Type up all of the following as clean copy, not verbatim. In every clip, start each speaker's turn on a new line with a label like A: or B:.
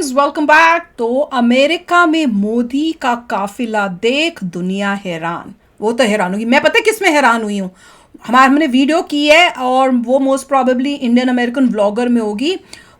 A: Guys, welcome back. तो America में मोदी का काफिला देख दुनिया हैरान। वो तो हैरान होगी। मैं पता है किस में हैरान हुई हूँ। हमने वीडियो की है और वो most probably Indian American vlogger में होगी।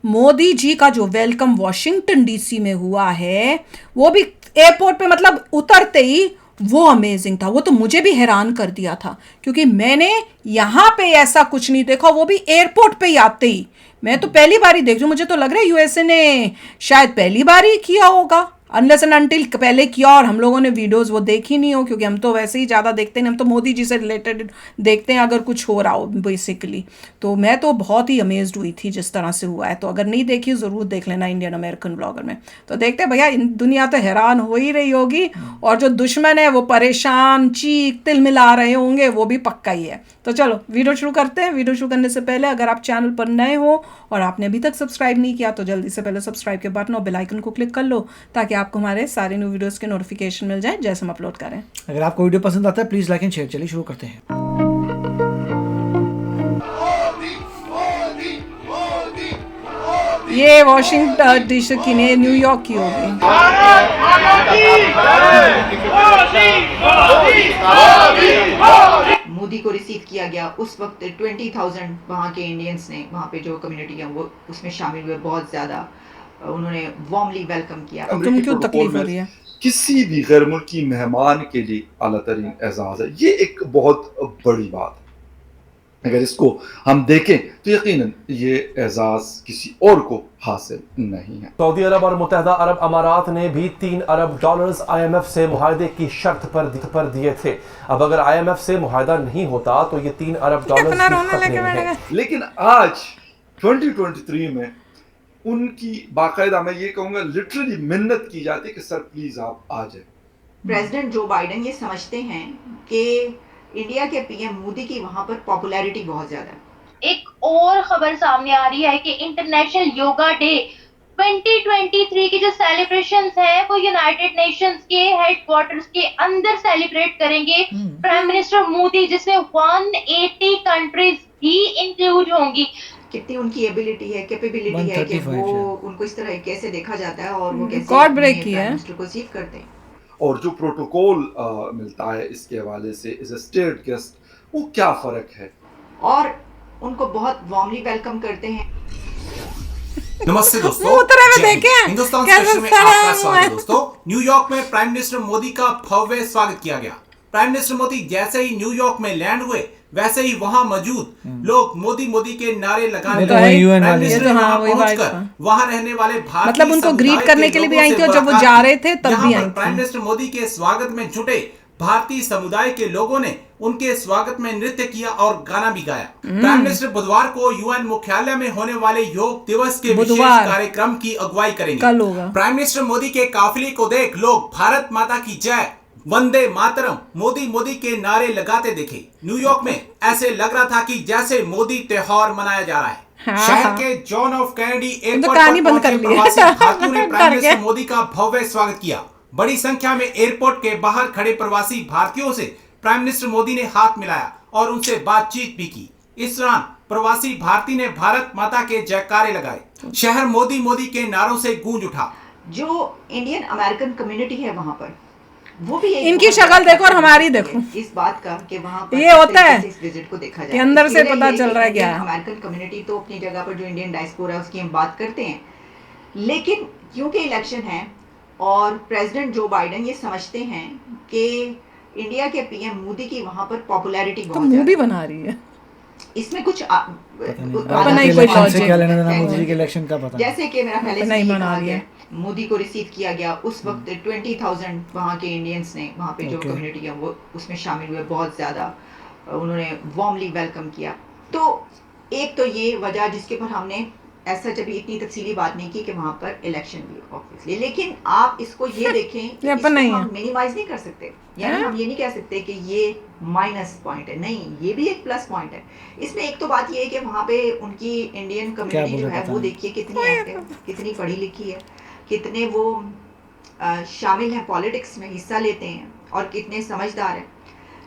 A: मोदी जी का जो वेलकम वॉशिंगटन डीसी में हुआ है, वो भी एयरपोर्ट पे, मतलब उतरते ही वो अमेजिंग था। वो तो मुझे भी हैरान कर दिया था, क्योंकि मैंने यहाँ पे ऐसा कुछ नहीं देखा, वो भी एयरपोर्ट पे ही आते ही। मैं तो पहली बार ही देख रही हूँ। मुझे तो लग रहा है यूएसए ने शायद पहली बार ही किया होगा, अनलेस एंड अनटिल पहले किया और हम लोगों ने वीडियोस वो देखी नहीं हो, क्योंकि हम तो वैसे ही ज़्यादा देखते नहीं। हम तो मोदी जी से रिलेटेड देखते हैं अगर कुछ हो रहा हो बेसिकली। तो मैं तो बहुत ही अमेज्ड हुई थी जिस तरह से हुआ है। तो अगर नहीं देखी ज़रूर देख लेना इंडियन अमेरिकन ब्लॉगर में। तो देखते हैं भैया, दुनिया तो हैरान हो ही रही होगी, और जो दुश्मन है वो परेशान चीख तिल मिला रहे होंगे, वो भी पक्का ही है। तो चलो वीडियो शुरू करते हैं। वीडियो शुरू करने से पहले अगर आप चैनल पर नए हो और आपने अभी तक सब्सक्राइब नहीं किया, तो जल्दी से पहले सब्सक्राइब के बटन और बेल आइकन को क्लिक कर लो, ताकि आपको हमारे सारे न्यू वीडियोस के नोटिफिकेशन मिल जाए जैसे हम अपलोड करें।
B: अगर आपको वीडियो पसंद आता है प्लीज़ लाइक एंड शेयर। चलिए शुरू करते हैं।
A: ये वॉशिंगटन डीसी की नहीं, न्यूयॉर्क की होगी।
C: मोदी को रिसीव किया गया उस वक्त 20,000 वहाँ के इंडियंस ने, वहाँ पे जो कम्युनिटी है वो उसमें शामिल हुए। बहुत ज़्यादा उन्होंने वार्मली वेलकम किया।
A: तुम क्यों तकलीफ हो रही है?
D: किसी भी गैर मुल्की मेहमान के लिए आला तरीन एजाज़ है। ये एक बहुत बड़ी बात है। अगर इसको हम देखें तो यकीनन ये एजाज़ किसी और को हासिल नहीं है।
E: सऊदी अरब और मुत्तहदा अरब अमारात ने भी $3 अरब IMF से मुआहदे की शर्त पर दिए थे। अब अगर IMF से मुआहदा नहीं होता तो ये $3 अरब है।
D: लेकिन आज 2023 में उनकी बाकायदा, मैं ये कहूँगा लिटरली मिन्नत की जाती है कि सर प्लीज आप आ जाए।
C: प्रेसिडेंट जो बाइडेन ये समझते हैं कि इंडिया के पीएम मोदी की वहाँ पर पॉपुलैरिटी बहुत ज्यादा है।
F: एक और खबर सामने आ रही है कि इंटरनेशनल योगा डे 2023 की जो सेलिब्रेशंस है वो यूनाइटेड नेशंस के हेडक्वार्टर्स के अंदर सेलिब्रेट करेंगे प्राइम मिनिस्टर मोदी, जिसमें 180 कंट्रीज भी इंक्लूड होंगी।
C: कितनी उनकी एबिलिटी है, कैपेबिलिटी है कि वो उनको इस तरह कैसे देखा जाता है और वो कैसे
A: गॉड ब्रेक किया है,
C: मिनिस्टर को रिसीव करते हैं।
D: और जो प्रोटोकॉल मिलता है इसके हवाले से एज अ स्टेट गेस्ट, वो क्या फर्क है,
C: और उनको बहुत वार्मली वेलकम करते हैं।
G: नमस्ते दोस्तों, हिंदुस्तान स्पेशल में आपका स्वागत है। दोस्तों, न्यूयॉर्क में प्राइम मिनिस्टर मोदी का भव्य स्वागत किया गया। प्राइम मिनिस्टर मोदी जैसे ही न्यूयॉर्क में लैंड हुए, वैसे ही वहां मौजूद लोग मोदी मोदी के नारे लगाने लगे। वहां रहने वाले भारतीय,
A: मतलब उनको ग्रीट करने के लिए भी आई थी, और जब वो जा रहे थे तब भी आई थी।
G: प्राइम मिनिस्टर मोदी के स्वागत में जुटे भारतीय समुदाय के लोगों ने उनके स्वागत में नृत्य किया और गाना भी गाया। प्राइम मिनिस्टर बुधवार को यूएन मुख्यालय में होने वाले योग दिवस के विशेष कार्यक्रम की अगुवाई करेंगे। प्राइम मिनिस्टर मोदी के काफिले को देख लोग भारत माता की जय, वंदे मातरम, मोदी मोदी के नारे लगाते देखे। न्यूयॉर्क में ऐसे लग रहा था कि जैसे मोदी त्योहार मनाया जा रहा है। शहर के जॉन ऑफ कैनेडी एयरपोर्ट पर पहुंचे प्रवासी भारतीयों ने प्राइम मिनिस्टर मोदी का भव्य स्वागत किया। बड़ी संख्या में एयरपोर्ट के बाहर खड़े प्रवासी भारतीयों से प्राइम मिनिस्टर मोदी ने हाथ मिलाया और उनसे बातचीत भी की। इस दौरान प्रवासी भारतीय ने भारत माता के जयकारे लगाए। शहर मोदी मोदी के नारों से गूंज उठा।
C: जो इंडियन अमेरिकन कम्युनिटी है वहाँ पर, वो भी
A: इनकी शक्ल देखो और हमारी देखो,
C: इस बात का कि वहाँ पर
A: ये होता है
C: इस विजिट को देखा
A: जाए, अंदर से पता चल रहा है क्या है।
C: अमेरिकन कम्युनिटी तो अपनी जगह पर जो इंडियन डायस्पोरा है उसकी हम बात करते हैं, लेकिन क्योंकि इलेक्शन है और प्रेसिडेंट जो बाइडेन ये समझते हैं कि इंडिया के पीएम मोदी की वहाँ पर पॉपुलैरिटी बहुत
A: ज्यादा है। मूवी बना रही है
C: इसमें कुछ जैसे कि मेरा पहले से कहा गया, मोदी को रिसीव किया गया उस वक्त 20,000 वहाँ के इंडियंस ने, वहाँ पे जो कम्युनिटी है वो उसमें शामिल हुए। बहुत ज़्यादा उन्होंने वार्मली वेलकम किया। तो एक तो ये वजह जिसके पर हमने ऐसा जब इतनी तफसीली बात नहीं की कि वहाँ पर इलेक्शन भी ऑब्वियसली, लेकिन आप इसको ये देखें कि इसको हम मिनिमाइज नहीं कर सकते, यानी हम ये नहीं कह सकते कि ये माइनस पॉइंट है, नहीं, ये भी एक प्लस पॉइंट है। इसमें एक तो बात ये है कि वहाँ पे उनकी इंडियन कम्युनिटी जो है वो देखिए कितनी एक्टिव, कितनी पढ़ी लिखी है, कितने वो शामिल हैं पॉलिटिक्स में, हिस्सा लेते हैं, और कितने समझदार हैं,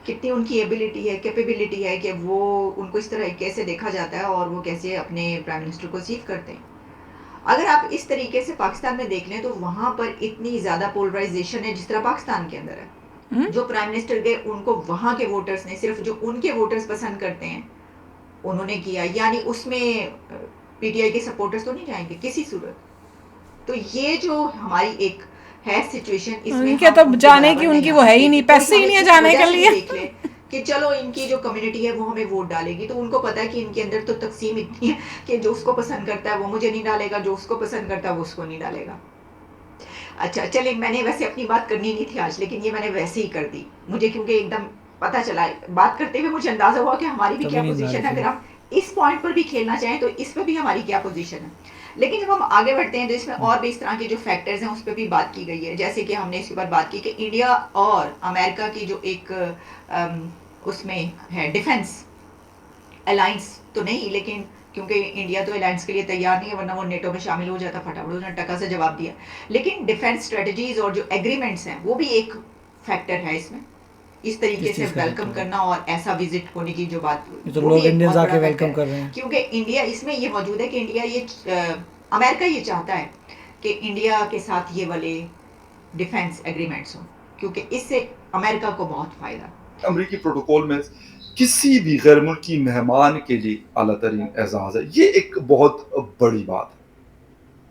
C: कितनी उनकी एबिलिटी है, कैपेबिलिटी है कि वो उनको इस तरह कैसे देखा जाता है और वो कैसे अपने प्राइम मिनिस्टर को रिसीव करते हैं। अगर आप इस तरीके से पाकिस्तान में देख लें तो वहां पर इतनी ज्यादा पोलराइजेशन है जिस तरह पाकिस्तान के अंदर है। जो प्राइम मिनिस्टर गए उनको वहां के वोटर्स ने, सिर्फ जो उनके वोटर्स पसंद करते हैं उन्होंने किया, यानी उसमें पीटीआई के सपोर्टर्स तो नहीं जाएंगे किसी सूरत। तो ये जो हमारी एक है सिचुएशन, इसमें
A: उनके तो जाने की उनकी वो है ही नहीं, पैसे ही नहीं है जाने के लिए
C: कि चलो इनकी जो कम्युनिटी है वो हमें वोट डालेगी, तो उनको पता है कि इनके अंदर तो तकसीम इतनी है कि जो उसको पसंद करता है वो मुझे नहीं डालेगा, जो उसको पसंद करता है वो उसको नहीं डालेगा। अच्छा चलिए, मैंने वैसे अपनी बात करनी नहीं थी आज, लेकिन ये मैंने वैसे ही कर दी, मुझे क्योंकि एकदम पता चला, बात करते हुए मुझे अंदाजा हुआ कि हमारी भी क्या पोजीशन है। अगर हम इस पॉइंट पर भी खेलना चाहें तो इस पर भी हमारी क्या पोजीशन है। लेकिन जब हम आगे बढ़ते हैं तो इसमें और भी इस तरह के जो फैक्टर्स हैं उस पर भी बात की गई है। जैसे कि हमने इसके बाद बात की कि इंडिया और अमेरिका की जो एक उसमें है डिफेंस अलायंस तो नहीं, लेकिन क्योंकि इंडिया तो अलायंस के लिए तैयार नहीं है, वरना वो नेटो में शामिल हो जाता फटाफट, उसने टका से जवाब दिया। लेकिन डिफेंस स्ट्रेटजीज और जो एग्रीमेंट्स हैं वो भी एक फैक्टर है इसमें, इस तरीके से वेलकम करना और ऐसा विजिट होने की जो बात,
B: तो लोग इंडियंस आके वेलकम कर रहे हैं,
C: क्योंकि इंडिया इसमें ये मौजूद है कि इंडिया ये अमेरिका ये चाहता है कि इंडिया के साथ ये वाले डिफेंस एग्रीमेंट्स हो, क्योंकि इससे अमेरिका को बहुत फायदा।
D: अमेरिकी प्रोटोकॉल में किसी भी गैर मुल्की मेहमान के लिए आला तरीन एजाज़ है, ये एक बहुत बड़ी बात है।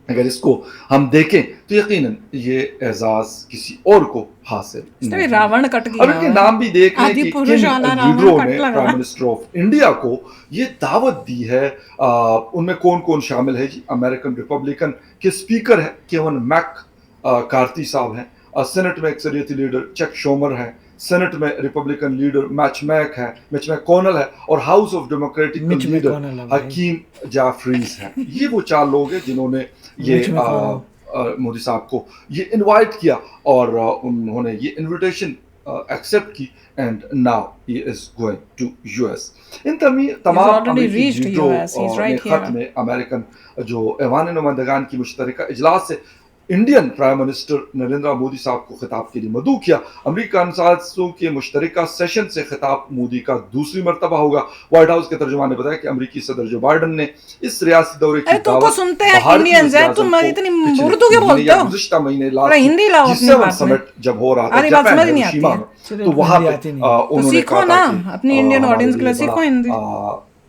D: अगर इसको हम देखें तो यकीनन ये एजाज किसी और को हासिल नहीं।
A: रावण कट गया।
D: अब इनके नाम भी देख लें कि किन लीडरों ने प्राइम मिनिस्टर ऑफ इंडिया को ये दावत दी है। उनमें कौन कौन शामिल है जी? अमेरिकन रिपब्लिकन के स्पीकर है केविन मैककार्थी साहब हैं, सेनेट में अक्सरियती लीडर चक शोमर है, सेनेट में रिपब्लिकन लीडर मिच मैकॉनेल है, और House of Democratic leader Hakeem Jeffries है। ये वो चार लोग हैं जिन्होंने ये मोदी साहब को ये इनवाइट किया और उन्होंने ये इनविटेशन एक्सेप्ट की, and now he is going to US. इन तमाम खत में अमेरिकन जो ऐवान नुमाइंदगान की मुश्तरका इजलास से Indian prime minister Narendra Modi साहब को खिताब के लिए मदऊ किया। अमेरिकन सांसदों के मुश्तरका सेशन से खिताब मोदी का दूसरी मरतबा होगा। व्हाइट हाउस के तर्जुमान ने बताया कि अमेरिकी सदर जो बाइडन ने इस रियासती दौरे की दावत
A: सुनते हैं इंडियंस है, तुम इतनी उर्दू क्यों बोलते हो?
D: गुज़िश्ता महीने
A: हिंदी लाओ अपनी बात में।
D: समिट जब हो रहा था जापान में हिरोशिमा में, तो वहां पे उन्होंने
A: सीखो ना अपनी इंडियन ऑडियंस के लिए, सीखो हिंदी।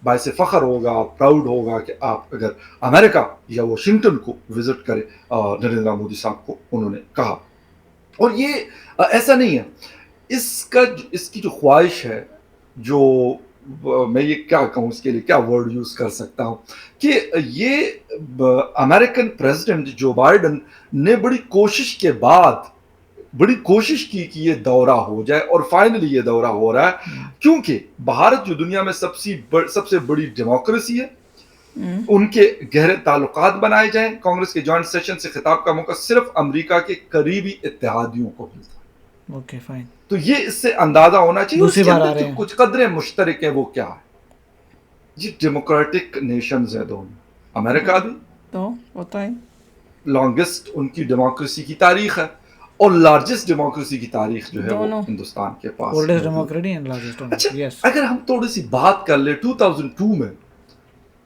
D: बायसे फ़ख्र होगा, प्राउड होगा कि आप अगर अमेरिका या वाशिंगटन को विजिट करें, नरेंद्र मोदी साहब को उन्होंने कहा। और ये ऐसा नहीं है, इसकी जो ख्वाहिश है, जो मैं ये क्या कहूँ, इसके लिए क्या वर्ड यूज़ कर सकता हूँ, कि ये अमेरिकन प्रेसिडेंट जो बाइडन ने बड़ी कोशिश की कि ये दौरा हो जाए, और फाइनली ये दौरा हो रहा है, क्योंकि भारत जो दुनिया में सबसे बड़ी डेमोक्रेसी है, उनके गहरे ताल्लुकात बनाए जाएं। कांग्रेस के जॉइंट सेशन से खिताब का मौका सिर्फ अमेरिका के करीबी इत्तेहादियों को मिलता है।
B: Okay fine.
D: तो ये इससे अंदाजा होना चाहिए
B: उसके अंदर
D: जो कुछ कदरें मुश्तरक हैं वो क्या है जी। डेमोक्रेटिक नेशंस है दोनों, अमेरिका भी
A: तो होता है,
D: लॉन्गेस्ट उनकी डेमोक्रेसी की तारीख है, और लार्जेस्ट डेमोक्रेसी की तारीख जो है वो हिंदुस्तान के पास।
B: Oldest democracy and largest.
D: अच्छा, yes. अगर हम थोड़ी सी बात कर ले 2002 में,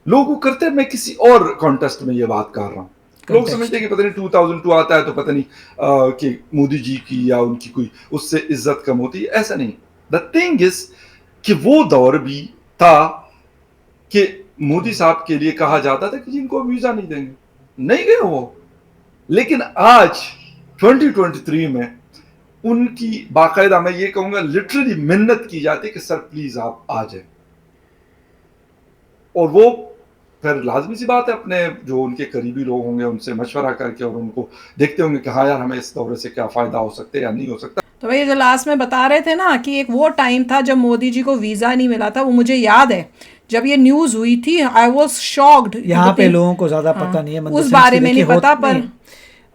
D: लोग करते हैं, मैं किसी और कॉन्टेस्ट में ये बात कर रहा हूँ, लोग समझते हैं कि पता नहीं 2002 आता है तो पता नहीं कि मोदी जी की या उनकी कोई उससे इज्जत कम होती है, ऐसा नहीं। द थिंग इज कि वो दौर भी था कि मोदी साहब के लिए कहा जाता था कि जिनको वीजा नहीं देंगे, नहीं गए वो। लेकिन आज 2023 में उनकी बाकायदा, मैं ये कहूंगा लिटरली मिन्नत की जाती है कि सर प्लीज आप आ जाए, और वो फिर लाजमी सी बात है अपने जो उनके करीबी लोग होंगे उनसे मशवरा करके और उनको देखते होंगे कि हाँ यार हमें इस दौरे से क्या फायदा हो सकता है या नहीं हो सकता।
A: तो भाई जो लास्ट में बता रहे थे ना कि एक वो टाइम था जब मोदी जी को वीजा नहीं मिला था, वो मुझे याद है जब ये न्यूज हुई थी, आई वाज शॉक्ड।
B: यहाँ पे लोगों को ज्यादा पता नहीं है,
A: उस बारे में नहीं पता, पर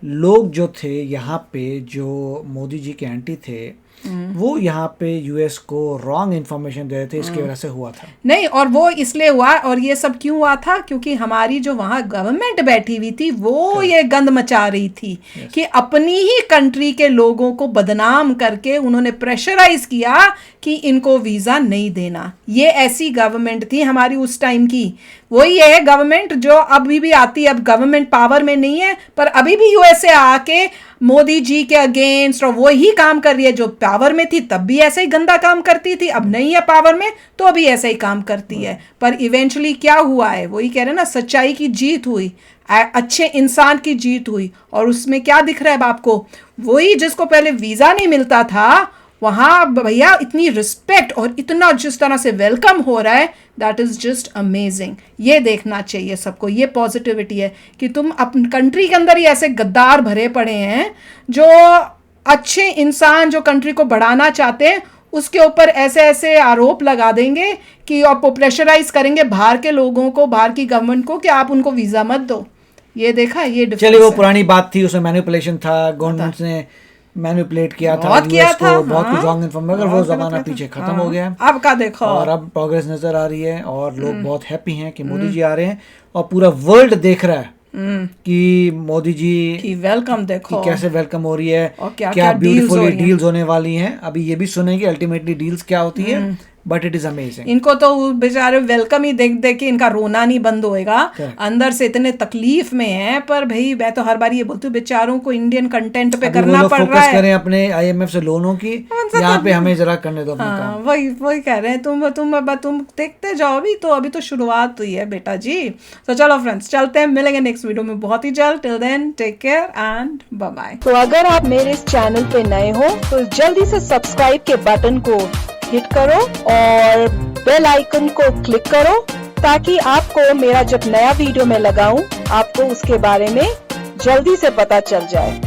B: लोग जो थे यहाँ पे जो मोदी जी के एंटी थे, वो यहाँ पे यूएस को रॉन्ग इन्फॉर्मेशन दे रहे थे, इसकी वजह से हुआ था।
A: नहीं, और वो इसलिए हुआ, और ये सब क्यों हुआ था, क्योंकि हमारी जो वहाँ गवर्नमेंट बैठी हुई थी वो ये गंद मचा रही थी कि अपनी ही कंट्री के लोगों को बदनाम करके उन्होंने प्रेशराइज किया कि इनको वीज़ा नहीं देना। ये ऐसी गवर्नमेंट थी हमारी उस टाइम की। वही है गवर्नमेंट जो अभी भी आती है। अब गवर्नमेंट पावर में नहीं है, पर अभी भी यूएसए आके मोदी जी के अगेंस्ट और वही काम कर रही है। जो पावर में थी तब भी ऐसे ही गंदा काम करती थी, अब नहीं है पावर में तो अभी ऐसे ही काम करती है। पर इवेंचुअली क्या हुआ है, वही कह रहे हैं ना, सच्चाई की जीत हुई, अच्छे इंसान की जीत हुई। और उसमें क्या दिख रहा है आपको, वही जिसको पहले वीज़ा नहीं मिलता था वहाँ भैया इतनी रिस्पेक्ट और इतना जिस तरह से वेलकम हो रहा है, दैट इज़ जस्ट अमेजिंग। ये देखना चाहिए सबको, ये पॉजिटिविटी है कि तुम अपनी कंट्री के अंदर ही ऐसे गद्दार भरे पड़े हैं जो अच्छे इंसान जो कंट्री को बढ़ाना चाहते हैं उसके ऊपर ऐसे ऐसे आरोप लगा देंगे कि आप प्रेशराइज करेंगे बाहर के लोगों को, बाहर की गवर्नमेंट को कि आप उनको वीज़ा मत दो। ये देखा, ये
B: चलिए वो पुरानी बात थी, उसमें मैनिपुलेशन था, गवर्नमेंट ने मैनिपुलेट किया था, बहुत किया था, बहुत कुछ रॉन्ग इन्फॉर्मेशन, मगर वो जमाना पीछे खत्म हो गया।
A: अब का देखो,
B: और अब प्रोग्रेस नजर आ रही है और लोग बहुत हैप्पी हैं कि मोदी जी आ रहे हैं और पूरा वर्ल्ड देख रहा है कि मोदी जी
A: की वेलकम देखो
B: कि कैसे वेलकम हो रही है
A: और क्या
B: क्या ब्यूटीफुल डील्स होने वाली हैं। अभी ये भी सुनेंगे अल्टीमेटली डील्स क्या होती है, बट इट इज अमेजिंग।
A: इनको तो बेचारे वेलकम ही देख देख के इनका रोना नहीं बंद होएगा, अंदर से इतने तकलीफ में है। पर भाई मैं तो हर बार ये बोलती हूँ बेचारों को इंडियन कंटेंट पे करना पड़ रहा है।
B: करें अपने IMF से लोनों की, यहाँ पे हमें जरा करने दो अपना काम।
A: वही कह रहे हैं, तुम देखते जाओ, अभी तो शुरुआत हुई है बेटा जी। तो चलो फ्रेंड्स, चलते हैं, मिलेंगे नेक्स्ट वीडियो में बहुत ही जल्द। Till then take care and bye bye.
H: तो अगर आप मेरे इस चैनल पे नए हो तो जल्दी से सब्सक्राइब के बटन को हिट करो और बेल आइकन को क्लिक करो ताकि आपको मेरा जब नया वीडियो मैं लगाऊं आपको उसके बारे में जल्दी से पता चल जाए।